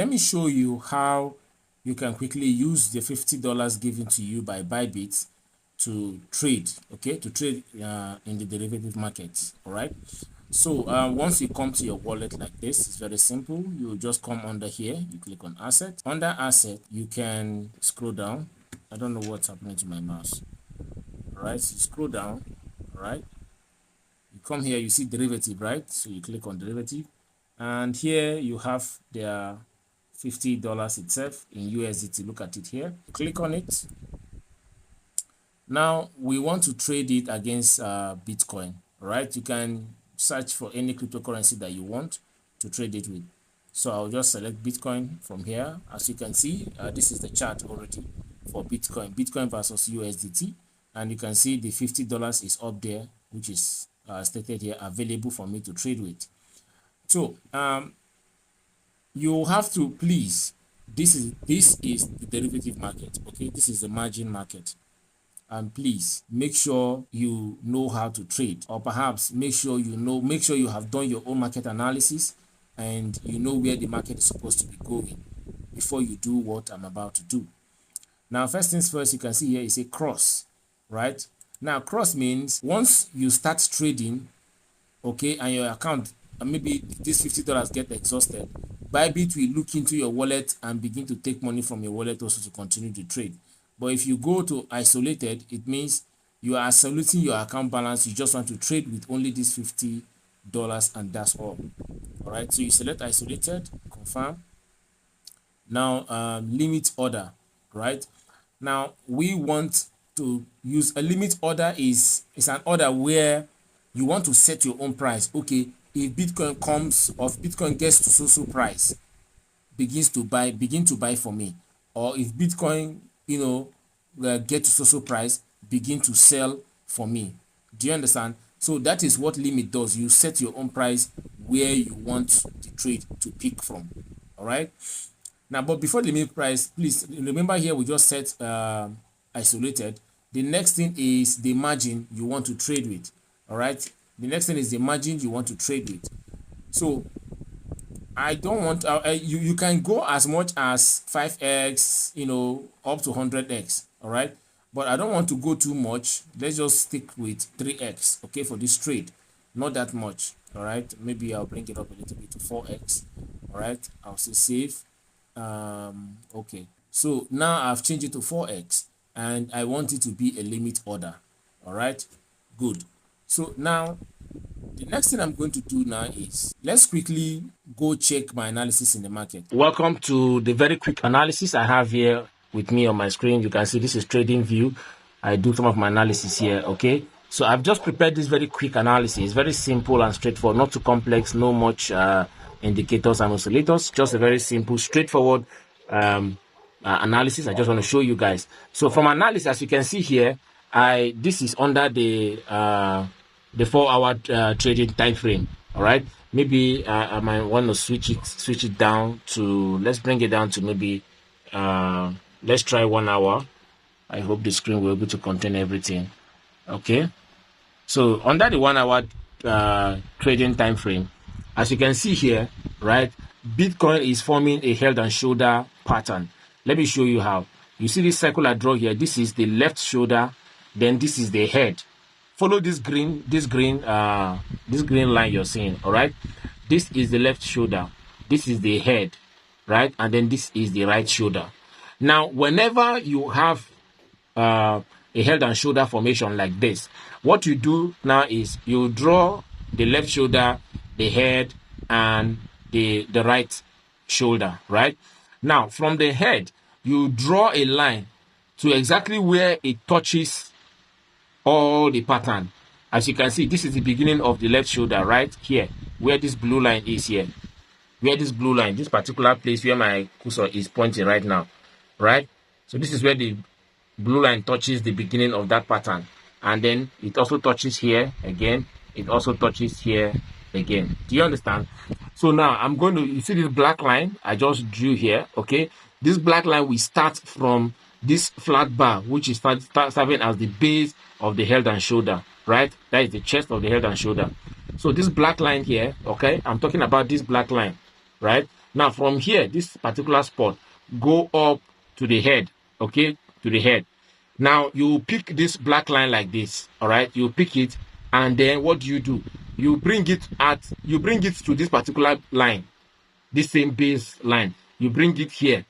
Let me show you how you can quickly use the $50 given to you by Bybit to trade, okay, to trade in the derivative markets. All right. So once you come to your wallet like this, it's very simple. You just come under here, you click on asset. Under asset, you can scroll down. I don't know what's happening to my mouse. All right, so you scroll down. All right, you come here, you see derivative, right? So you click on derivative, and here you have their $50 itself in USDT. Look at it here. Click on it. Now we want to trade it against Bitcoin. All right, you can search for any cryptocurrency that you want to trade it with. So I'll just select Bitcoin from here. As you can see, this is the chart already for Bitcoin versus USDT, and you can see the $50 is up there, which is stated here, available for me to trade with. So you have to please, this is the derivative market, okay? This is the margin market. And please make sure you know how to trade, or perhaps make sure you have done your own market analysis and you know where the market is supposed to be going before you do what I'm about to do. Now, first things first, you can see here is a cross, right? Now, cross means once you start trading, okay, and your account, and maybe this $50 get exhausted, Bybit will look into your wallet and begin to take money from your wallet also to continue to trade. But if you go to isolated, it means you are isolating your account balance. You just want to trade with only this $50 and that's all. All right, so you select isolated, confirm. Now limit order, right? Now we want to use a limit order is an order where you want to set your own price. Okay, if Bitcoin comes, or if Bitcoin gets to so price, begin to buy for me, or if Bitcoin get to so price, begin to sell for me. Do you understand? So that is what limit does. You set your own price where you want the trade to pick from. All right. Now, but before the limit price, please remember here we just set isolated. The next thing is the margin you want to trade with. All right. The next thing is the margin you want to trade with. So I don't want you can go as much as 5x, up to 100x. All right, but I don't want to go too much. Let's just stick with 3x, okay, for this trade. Not that much. All right, maybe I'll bring it up a little bit to 4x. All right, I'll say save. Okay, so now I've changed it to 4x and I want it to be a limit order. All right, good. So now the next thing I'm going to do now is let's quickly go check my analysis in the market. Welcome to the very quick analysis I have here with me on my screen. You can see this is trading view. I do some of my analysis here. Okay, so I've just prepared this very quick analysis. Very simple and straightforward, not too complex, no much indicators and oscillators, just a very simple, straightforward analysis. I just want to show you guys. So from analysis, as you can see here, this is under the 4-hour trading time frame. All right, maybe I might want to switch it down to, let's bring it down to maybe let's try 1 hour. I hope the screen will be able to contain everything. Okay, so under the 1 hour trading time frame, as you can see here, right, Bitcoin is forming a head and shoulder pattern. Let me show you how. You see this circle I draw here? This is the left shoulder, then this is the head. Follow this green line you're seeing. All right, this is the left shoulder, this is the head, right, and then this is the right shoulder. Now whenever you have a head and shoulder formation like this, what you do now is you draw the left shoulder, the head, and the right shoulder. Right now, from the head you draw a line to exactly where it touches all the pattern. As you can see, this is the beginning of the left shoulder right here, where this blue line is here, where this blue line, this particular place where my cursor is pointing right now, right? So this is where the blue line touches the beginning of that pattern, and then it also touches here again, it also touches here again. Do you understand? So now I'm going to, you see this black line I just drew here, okay? This black line will start from this flat bar, which is serving as the base of the head and shoulder, right? That is the chest of the head and shoulder. So this black line here, okay, I'm talking about this black line, right? Now from here, this particular spot, go up to the head, okay, to the head. Now you pick this black line like this, all right? You pick it, and then what do? You bring it to this particular line, this same base line. You bring it here,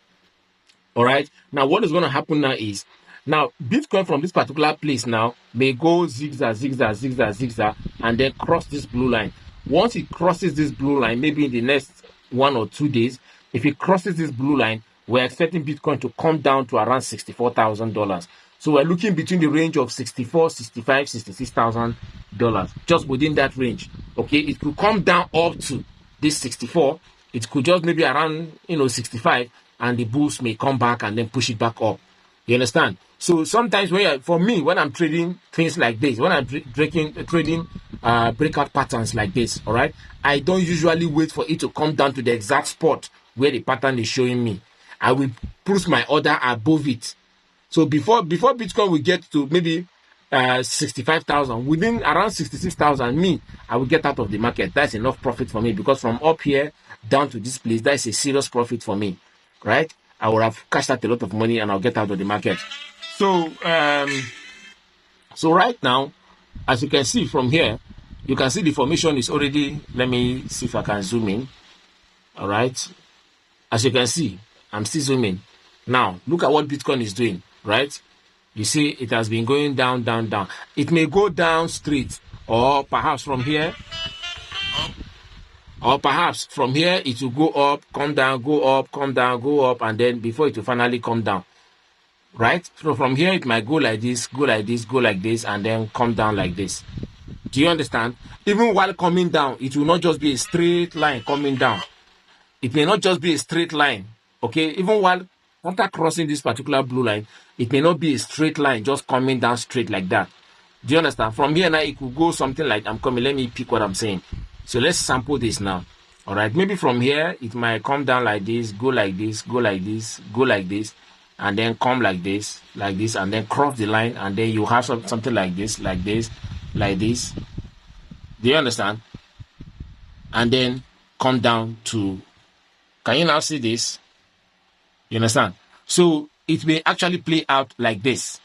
all right? Now what is going to happen now is, now Bitcoin from this particular place now may go zigzag, zigzag, zigzag, zigzag, and then cross this blue line. Once it crosses this blue line, maybe in the next 1 or 2 days, if it crosses this blue line, we're expecting Bitcoin to come down to around $64,000. So we're looking between the range of $64,000, $65,000, $66,000, just within that range. Okay, it could come down up to this 64. It could just maybe around 65, and the bulls may come back and then push it back up. You understand? So sometimes for me, when I'm trading things like this, when I'm trading breakout patterns like this, all right, I don't usually wait for it to come down to the exact spot where the pattern is showing me. I will push my order above it. So before Bitcoin will get to maybe 65,000, within around 66,000, I will get out of the market. That's enough profit for me, because from up here down to this place, that's a serious profit for me, right? I will have cashed out a lot of money and I'll get out of the market. So right now, as you can see from here, you can see the formation is already, let me see if I can zoom in. All right. As you can see, I'm still zooming. Now, look at what Bitcoin is doing, right? You see, it has been going down, down, down. It may go down straight, or perhaps from here, it will go up, come down, go up, come down, go up, and then before it will finally come down, right? So from here, it might go like this, go like this, go like this, and then come down like this. Do you understand? Even while coming down, it will not just be a straight line coming down. It may not just be a straight line, okay? Even while after crossing this particular blue line, it may not be a straight line just coming down straight like that. Do you understand? From here now, it could go something like, I'm coming, let me pick what I'm saying. So let's sample this now. All right, maybe from here, it might come down like this, go like this, go like this, go like this, and then come like this, and then cross the line, and then you have something like this, like this, like this. Do you understand? And then come down to, can you now see this? You understand? So it may actually play out like this.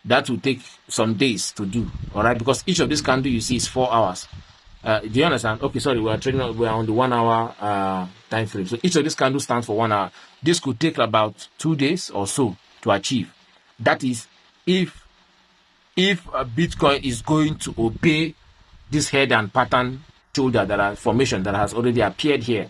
That will take some days to do, all right? Because each of these candles you see is 4 hours. Do you understand? Okay, sorry, we're on the 1 hour time frame. So each of these candles stands for 1 hour. This could take about 2 days or so to achieve. That is, if Bitcoin is going to obey this head and pattern shoulder formation that has already appeared here.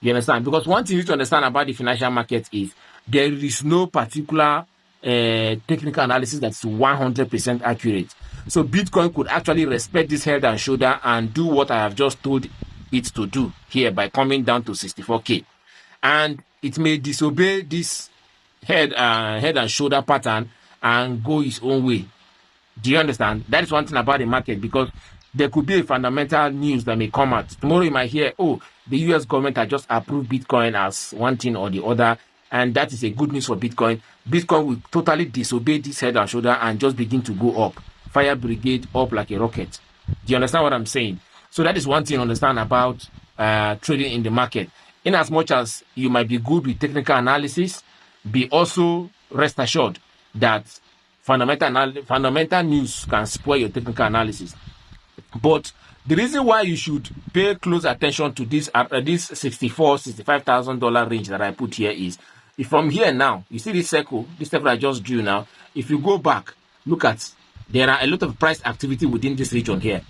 You understand? Because one thing you need to understand about the financial market is there is no particular technical analysis that's 100% accurate. So Bitcoin could actually respect this head and shoulder and do what I have just told it to do here by coming down to 64K. And it may disobey this head and shoulder pattern and go its own way. Do you understand? That is one thing about the market, because there could be a fundamental news that may come out. Tomorrow you might hear, oh, the US government has just approved Bitcoin as one thing or the other, and that is a good news for Bitcoin. Bitcoin will totally disobey this head and shoulder and just begin to go up. Fire brigade up like a rocket. Do you understand what I'm saying? So that is one thing to understand about trading in the market. In as much as you might be good with technical analysis, be also rest assured that fundamental news can spoil your technical analysis. But the reason why you should pay close attention to this $65,000 range that I put here is, if from here now, you see this circle I just drew now, if you go back, look at, there are a lot of price activity within this region here.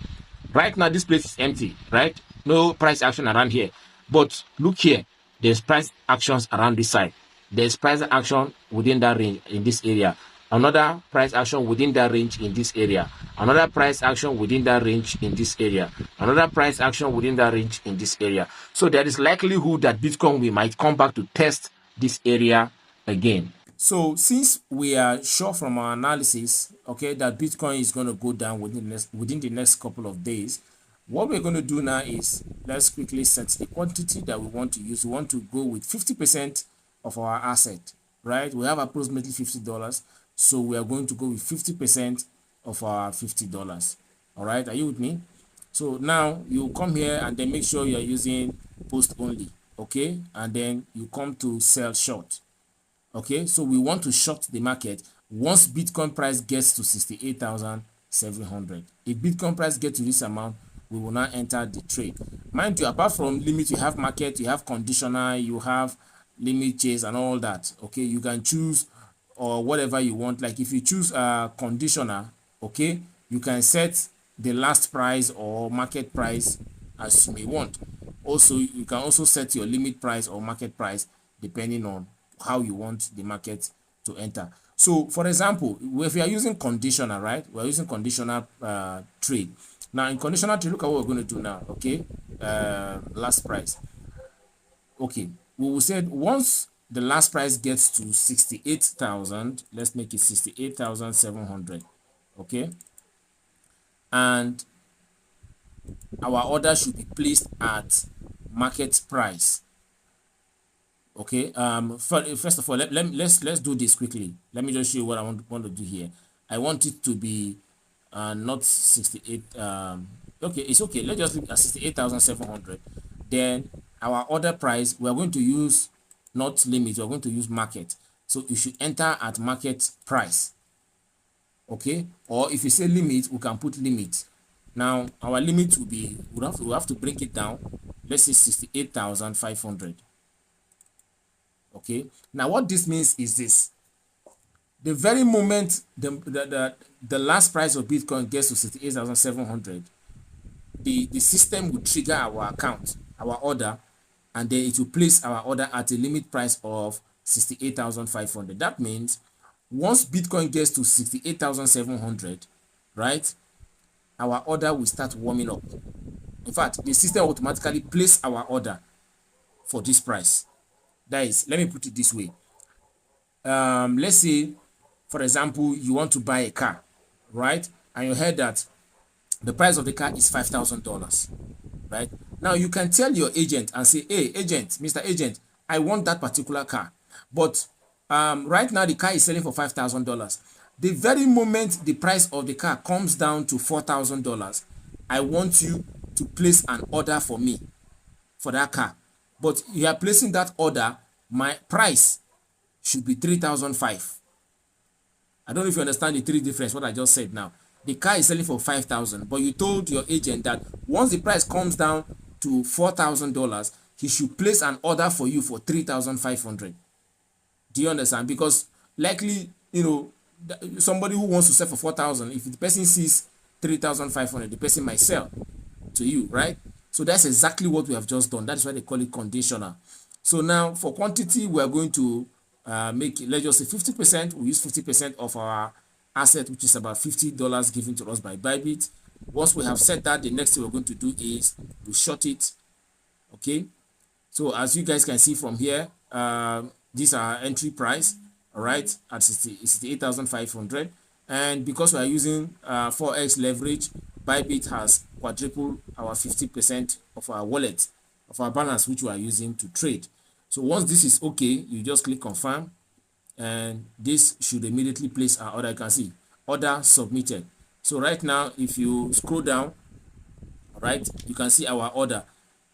Right now, this place is empty, right? No price action around here. But look here, there's price actions around this side. There's price action within that range in this area. Another price action within that range in this area. Another price action within that range in this area. Another price action within that range in this area. So there is likelihood that Bitcoin might come back to test this area again. So since we are sure from our analysis, okay, that Bitcoin is going to go down within the next couple of days, what we're going to do now is, let's quickly set the quantity that we want to use. We want to go with 50% of our asset, right? We have approximately $50. So we are going to go with 50% of our $50. All right, are you with me? So now you come here and then make sure you're using post only. okay, and then you come to sell short. Okay, so we want to short the market once Bitcoin price gets to 68,700. If Bitcoin price gets to this amount, we will now enter the trade. Mind you, apart from limit, you have market, you have conditional, you have limit chase and all that. Okay, you can choose or whatever you want. Like if you choose conditional, okay, you can set the last price or market price as you may want. Also, you can also set your limit price or market price depending on how you want the market to enter. So for example, if we are using conditional, right, we're using conditional trade. Now in conditional trade, look at what we're going to do now. Okay, last price. Okay, we will say once the last price gets to 68,000, let's make it 68,700. Okay, and our order should be placed at market price. Okay, first of all, let's do this quickly. Let me just show you what I want to do here. I want it to be not 68. Okay, it's okay. Let's just look at 68,700. Then our order price, we are going to use not limit, we're going to use market. So you should enter at market price. Okay, or if you say limit, we can put limit. Now our limit will be, we'll have to bring it down. Let's say 68,500. Okay, now what this means is this: the very moment the last price of Bitcoin gets to 68,700, the system will trigger our account, our order, and then it will place our order at a limit price of 68,500. That means once Bitcoin gets to 68,700, right, our order will start warming up. In fact, the system will automatically place our order for this price. That is, let me put it this way. Let's say, for example, you want to buy a car, right? And you heard that the price of the car is $5,000, right? Now you can tell your agent and say, hey, agent, Mr. Agent, I want that particular car. But right now the car is selling for $5,000. The very moment the price of the car comes down to $4,000, I want you to place an order for me for that car. But you are placing that order, my price should be $3,500. I don't know if you understand the three difference, what I just said now. The car is selling for $5,000, but you told your agent that once the price comes down to $4,000, he should place an order for you for $3,500. Do you understand? Because likely, you know, somebody who wants to sell for $4,000, if the person sees $3,500, the person might sell to you, right? So that's exactly what we have just done. That's why they call it conditional. So now for quantity, we are going to make it, let's just say 50%. We use 50% of our asset, which is about $50 given to us by Bybit. Once we have set that, the next thing we're going to do is to short it. Okay, so as you guys can see from here, these are entry price, all right, at 68,500. And because we are using 4x leverage, Bybit has quadrupled our 50% of our wallet, of our balance, which we are using to trade. So once this is okay, you just click confirm, and this should immediately place our order. You can see order submitted. So right now, if you scroll down, right, you can see our order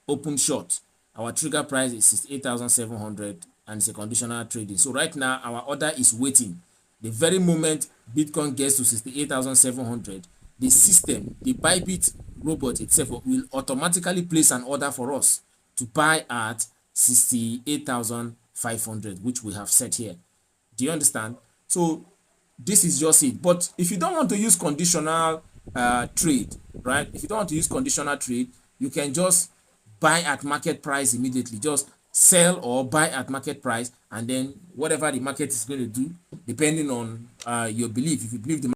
open short. Our trigger price is 68,700 and it's a conditional trading. So right now our order is waiting. The very moment Bitcoin gets to 68,700, the system, the Bybit robot itself, will automatically place an order for us to buy at 68,500, which we have set here. Do you understand? So this is just it. But if you don't want to use conditional trade, right? If you don't want to use conditional trade, you can just buy at market price immediately. Just sell or buy at market price, and then whatever the market is going to do, depending on your belief. If you believe the